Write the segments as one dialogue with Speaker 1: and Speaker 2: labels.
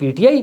Speaker 1: PTI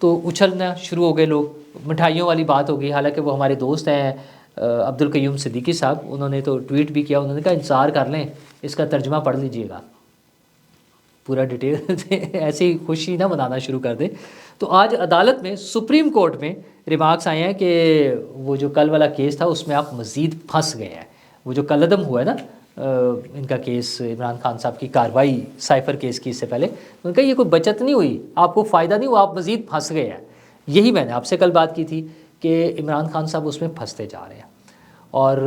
Speaker 1: تو اچھلنا شروع ہو گئے لوگ, مٹھائیوں والی بات ہو گئی. حالانکہ وہ ہمارے دوست ہیں عبدالقیوم صدیقی صاحب, انہوں نے تو ٹویٹ بھی کیا, انہوں نے کہا انتظار کر لیں, اس کا ترجمہ پڑھ لیجئے گا پورا ڈیٹیل سے, ایسے ہی خوشی نہ منانا شروع کر دیں. تو آج عدالت میں سپریم کورٹ میں ریمارکس آئے ہیں کہ وہ جو کل والا کیس تھا اس میں آپ مزید پھنس گئے ہیں. وہ جو کل عدم ہوا ہے نا ان کا کیس, عمران خان صاحب کی کارروائی سائفر کیس کی, اس سے پہلے انہوں نے کہا یہ کوئی بچت نہیں ہوئی, آپ کو فائدہ نہیں ہوا, آپ مزید پھنس گئے ہیں. یہی میں نے آپ سے کل بات کی تھی کہ عمران خان صاحب اس میں پھنستے جا رہے ہیں. اور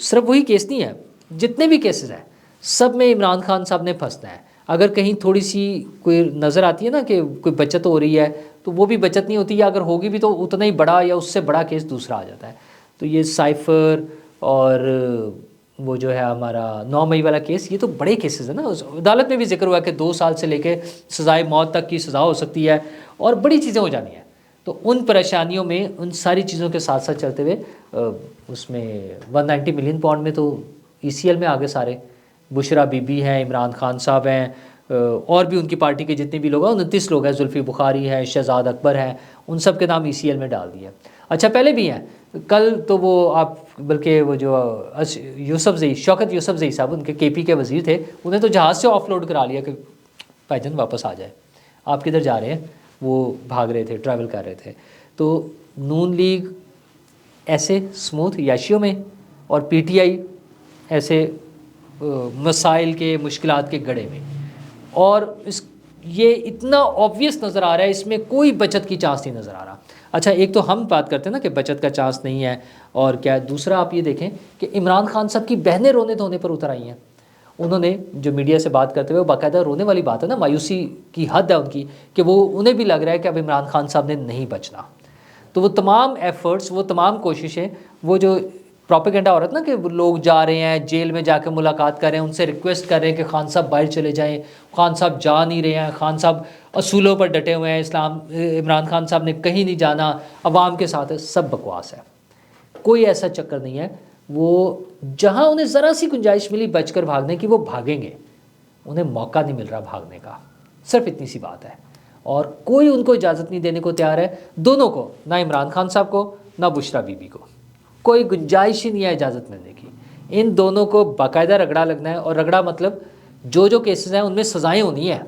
Speaker 1: صرف وہی کیس نہیں ہے, جتنے بھی کیسز ہیں سب میں عمران خان صاحب نے پھنسنا ہے. اگر کہیں تھوڑی سی کوئی نظر آتی ہے نا کہ کوئی بچت ہو رہی ہے تو وہ بھی بچت نہیں ہوتی, یا اگر ہوگی بھی تو اتنا ہی بڑا یا اس سے بڑا کیس دوسرا آ جاتا ہے. تو یہ سائفر اور وہ جو ہے ہمارا 9 مئی والا کیس, یہ تو بڑے کیسز ہیں نا. عدالت میں بھی ذکر ہوا کہ 2 سال سے لے کے سزائے موت تک کی سزا ہو سکتی ہے اور بڑی چیزیں ہو جانی ہیں. تو ان پریشانیوں میں ان ساری چیزوں کے ساتھ ساتھ چلتے ہوئے اس میں 190 ملین پاؤنڈ میں تو ECL میں آگے سارے, بشرا بی بی ہیں, عمران خان صاحب ہیں, اور بھی ان کی پارٹی کے جتنے بھی لوگ ہیں 29 لوگ ہیں, زلفی بخاری ہیں, شہزاد اکبر ہیں, ان سب کے نام ECL میں ڈال دیا. اچھا پہلے بھی ہیں, کل تو وہ آپ بلکہ وہ جو یوسف زئی, شوکت یوسف زئی صاحب ان کے KP کے وزیر تھے, انہیں تو جہاز سے آف لوڈ کرا لیا کہ بھائی جان واپس آ جائے, آپ کدھر جا رہے ہیں. وہ بھاگ رہے تھے, ٹریول کر رہے تھے. تو نون لیگ ایسے سموتھ یاشیوں میں اور PTI ایسے مسائل کے, مشکلات کے گڑھے میں. اور یہ اتنا آبویس نظر آ رہا ہے, اس میں کوئی بچت کی چانس نہیں نظر آ رہا. اچھا ایک تو ہم بات کرتے ہیں نا کہ بچت کا چانس نہیں ہے, اور کیا دوسرا آپ یہ دیکھیں کہ عمران خان صاحب کی بہنیں رونے دھونے پر اتر آئی ہیں. انہوں نے جو میڈیا سے بات کرتے ہوئے باقاعدہ رونے والی بات ہے نا, مایوسی کی حد ہے ان کی, کہ وہ انہیں بھی لگ رہا ہے کہ اب عمران خان صاحب نے نہیں بچنا. تو وہ تمام ایفرٹس, وہ تمام کوششیں, وہ جو پروپیگنڈا ہو رہا تھا نا کہ لوگ جا رہے ہیں جیل میں جا کے ملاقات کر رہے ہیں, ان سے ریکویسٹ کر رہے ہیں کہ خان صاحب باہر چلے جائیں, خان صاحب جا نہیں رہے ہیں, خان صاحب اصولوں پر ڈٹے ہوئے ہیں, عمران خان صاحب نے کہیں نہیں جانا, عوام کے ساتھ ہے, سب بکواس ہے. کوئی ایسا چکر نہیں ہے. وہ جہاں انہیں ذرا سی گنجائش ملی بچ کر بھاگنے کی وہ بھاگیں گے, انہیں موقع نہیں مل رہا بھاگنے کا, صرف اتنی سی بات ہے. اور کوئی ان کو اجازت نہیں دینے کو تیار ہے, دونوں کو, نہ عمران خان صاحب کو نہ بشرا بی بی کو, کوئی گنجائش ہی نہیں ہے اجازت ملنے کی. ان دونوں کو باقاعدہ رگڑا لگنا ہے, اور رگڑا مطلب جو جو کیسز ہیں ان میں سزائیں ہونی ہیں.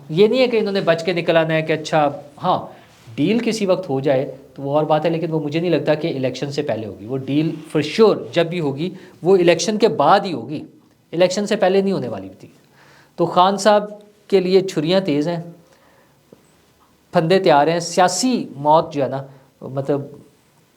Speaker 1: یہ نہیں ہے کہ انہوں نے بچ کے نکل آنا ہے کہ اچھا ہاں ڈیل کسی وقت ہو جائے تو وہ اور بات ہے, لیکن وہ مجھے نہیں لگتا کہ الیکشن سے پہلے ہوگی. وہ ڈیل فار شیور جب بھی ہوگی وہ الیکشن کے بعد ہی ہوگی, الیکشن سے پہلے نہیں ہونے والی تھی. تو خان صاحب کے لیے چھریاں تیز ہیں, پھندے تیار ہیں, سیاسی موت جو ہے نا, مطلب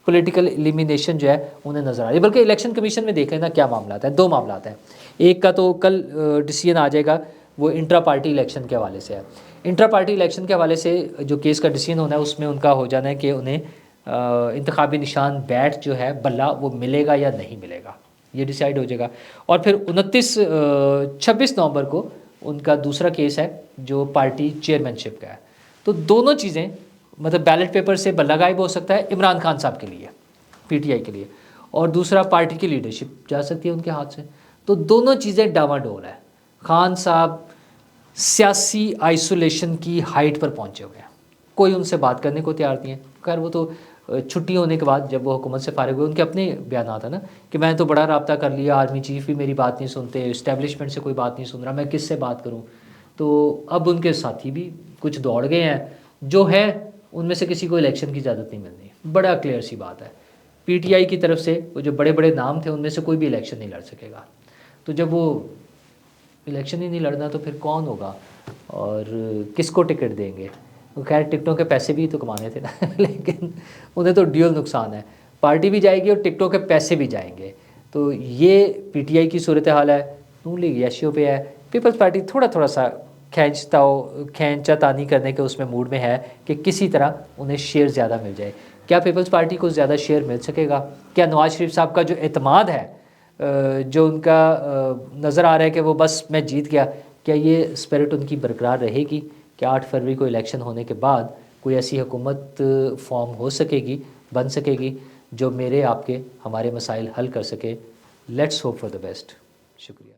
Speaker 1: پولیٹیکل ایلیمینیشن جو ہے انہیں نظر آ رہی ہے. بلکہ الیکشن کمیشن میں دیکھ لینا کیا معاملات ہیں, 2 معاملات ہیں. ایک کا تو کل ڈیسیژن آ جائے گا, وہ انٹرا پارٹی الیکشن کے حوالے سے ہے. انٹرا پارٹی الیکشن کے حوالے سے جو کیس کا ڈیسیژن ہونا ہے اس میں ان کا ہو جانا ہے کہ انہیں انتخابی نشان بیٹ جو ہے بلہ وہ ملے گا یا نہیں ملے گا, یہ ڈیسائیڈ ہو جائے گا. اور پھر 26 نومبر کو ان کا دوسرا کیس ہے جو پارٹی چیئرمین شپ کا ہے. تو دونوں چیزیں, مطلب بیلٹ پیپر سے بلہ غائب ہو سکتا ہے عمران خان صاحب کے لیے, PTI کے لیے, اور دوسرا پارٹی کی لیڈرشپ جا سکتی ہے ان کے ہاتھ سے. تو دونوں چیزیں ڈاواڈول ہے. خان صاحب سیاسی آئسولیشن کی ہائٹ پر پہنچے ہوئے ہیں, کوئی ان سے بات کرنے کو تیار نہیں ہے. خیر وہ تو چھٹی ہونے کے بعد جب وہ حکومت سے فارغ ہوئے, ان کے اپنے بیانات ہیں نا کہ میں تو بڑا رابطہ کر لیا, آرمی چیف بھی میری بات نہیں سنتے, اسٹیبلشمنٹ سے کوئی بات نہیں سن رہا, میں کس سے بات کروں. تو اب ان کے ساتھی بھی کچھ دوڑ گئے ہیں, جو ہیں ان میں سے کسی کو الیکشن کی اجازت نہیں ملنی. بڑا کلیئر سی بات ہے. PTI کی طرف سے وہ جو بڑے بڑے نام تھے ان میں سے کوئی بھی الیکشن نہیں لڑ سکے گا. تو جب وہ الیکشن ہی نہیں لڑنا تو پھر کون ہوگا اور کس کو ٹکٹ دیں گے. خیر ٹکٹوں کے پیسے بھی تو کمانے تھے نا لیکن انہیں تو ڈیول نقصان ہے, پارٹی بھی جائے گی اور ٹکٹوں کے پیسے بھی جائیں گے. تو یہ PTI کی صورتحال ہے. نون لیگ یشیوں پہ ہے, پیپلز پارٹی تھوڑا سا کھینچا تانی کرنے کے اس میں موڈ میں ہے کہ کسی طرح انہیں شیئر زیادہ مل جائے. کیا پیپلز پارٹی کو زیادہ شیئر مل سکے گا؟ کیا نواز شریف صاحب کا جو اعتماد ہے, جو ان کا نظر آ رہا ہے کہ وہ بس میں جیت گیا, کیا یہ اسپرٹ ان کی برقرار رہے گی کہ 8 فروری کو الیکشن ہونے کے بعد کوئی ایسی حکومت فارم ہو سکے گی, بن سکے گی جو میرے آپ کے ہمارے مسائل حل کر سکے؟ Let's hope for the best. شکریہ.